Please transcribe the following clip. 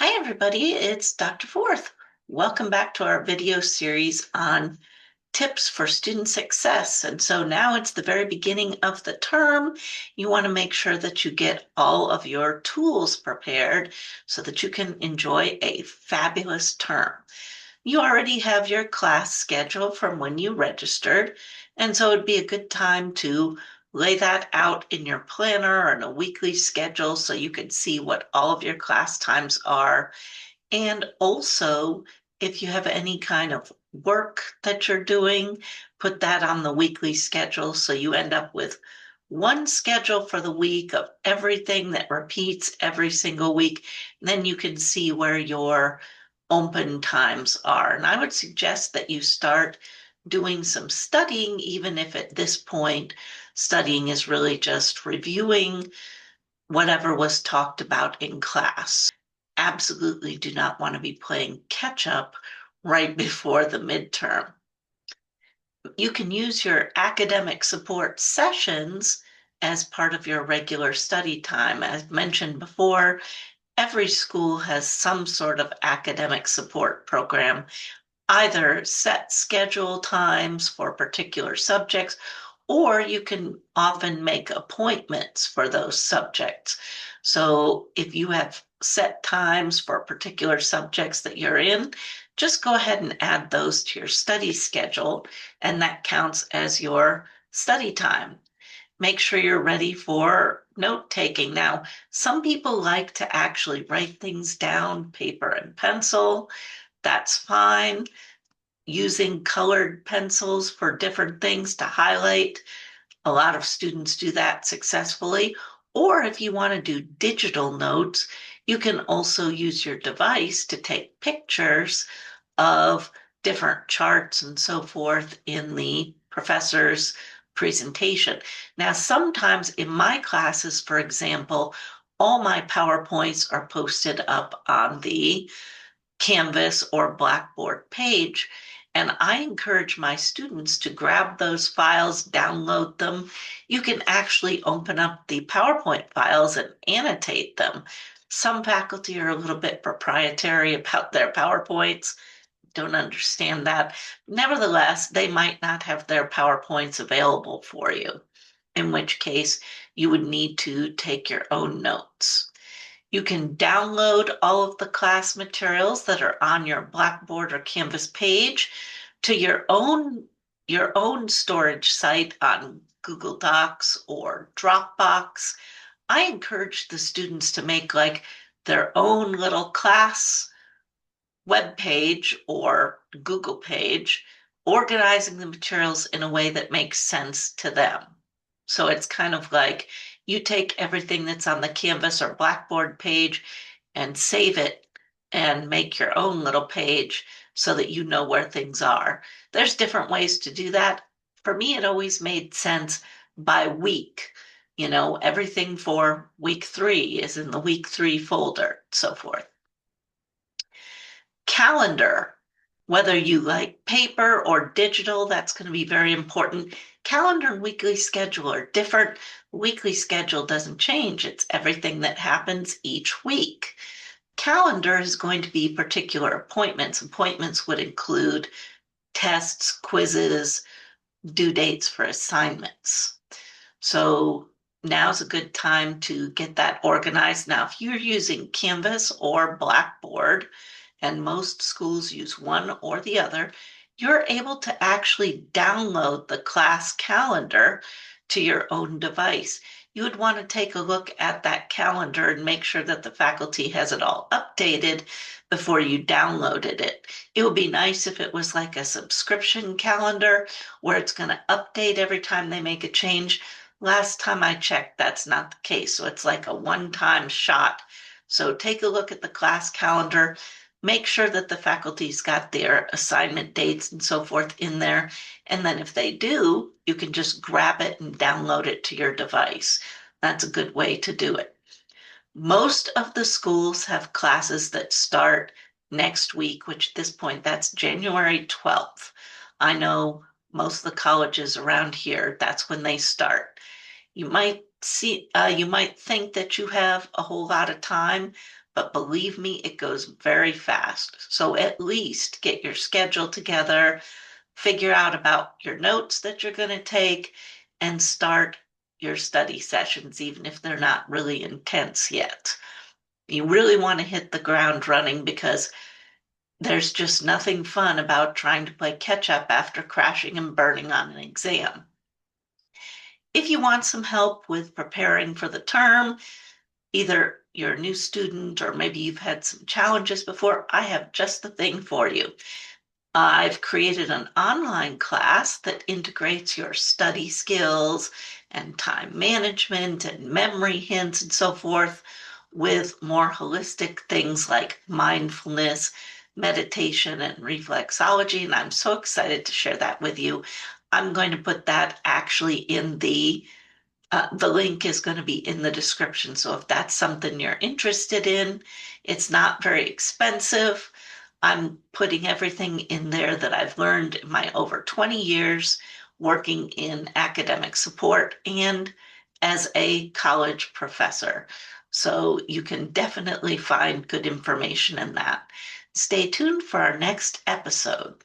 Hi, everybody. It's Dr. Forth. Welcome back to our video series on tips for student success. And so now it's the very beginning of the term. You want to make sure that you get all of your tools prepared so that you can enjoy a fabulous term. You already have your class schedule from when you registered, and so it'd be a good time to lay that out in your planner or in a weekly schedule so you can see what all of your class times are. And also, if you have any kind of work that you're doing, put that on the weekly schedule so you end up with one schedule for the week of everything that repeats every single week. And then you can see where your open times are. And I would suggest that you start doing some studying, even if at this point, studying is really just reviewing whatever was talked about in class. Absolutely do not want to be playing catch up right before the midterm. You can use your academic support sessions as part of your regular study time. As mentioned before, every school has some sort of academic support program, either set schedule times for particular subjects, or you can often make appointments for those subjects. So if you have set times for particular subjects that you're in, just go ahead and add those to your study schedule, and that counts as your study time. Make sure you're ready for note taking. Now, some people like to actually write things down, paper and pencil. That's fine. Using colored pencils for different things to highlight. A lot of students do that successfully. Or if you want to do digital notes, you can also use your device to take pictures of different charts and so forth in the professor's presentation. Now, sometimes in my classes, for example, all my PowerPoints are posted up on the Canvas or Blackboard page. And I encourage my students to grab those files, download them. You can actually open up the PowerPoint files and annotate them. Some faculty are a little bit proprietary about their PowerPoints. Don't understand that. Nevertheless, they might not have their PowerPoints available for you, in which case you would need to take your own notes. You can download all of the class materials that are on your Blackboard or Canvas page to your own storage site on Google Docs or Dropbox. I encourage the students to make like their own little class web page or Google page, organizing the materials in a way that makes sense to them. So it's kind of like you take everything that's on the Canvas or Blackboard page and save it and make your own little page so that you know where things are. There's different ways to do that. For me, it always made sense by week. Everything for week 3 is in the week 3 folder, so forth. Calendar, whether you like paper or digital, that's going to be very important. Calendar and weekly schedule are different. Weekly schedule doesn't change. It's everything that happens each week. Calendar is going to be particular appointments. Appointments would include tests, quizzes, due dates for assignments. So now's a good time to get that organized. Now, if you're using Canvas or Blackboard, and most schools use one or the other, you're able to actually download the class calendar to your own device. You would want to take a look at that calendar and make sure that the faculty has it all updated before you downloaded it. It would be nice if it was like a subscription calendar where it's going to update every time they make a change. Last time I checked, that's not the case. So it's like a one-time shot. So take a look at the class calendar. Make sure that the faculty's got their assignment dates and so forth in there. And then if they do, you can just grab it and download it to your device. That's a good way to do it. Most of the schools have classes that start next week, which at this point, that's January 12th. I know most of the colleges around here, that's when they start. You might think that you have a whole lot of time, but believe me, it goes very fast. So at least get your schedule together, figure out about your notes that you're going to take, and start your study sessions, even if they're not really intense yet. You really want to hit the ground running because there's just nothing fun about trying to play catch up after crashing and burning on an exam. If you want some help with preparing for the term, either you're a new student or maybe you've had some challenges before, I have just the thing for you. I've created an online class that integrates your study skills and time management and memory hints and so forth with more holistic things like mindfulness, meditation, and reflexology. And I'm so excited to share that with you. I'm going to put that actually in the link is going to be in the description. So if that's something you're interested in, it's not very expensive. I'm putting everything in there that I've learned in my over 20 years working in academic support and as a college professor. So you can definitely find good information in that. Stay tuned for our next episode.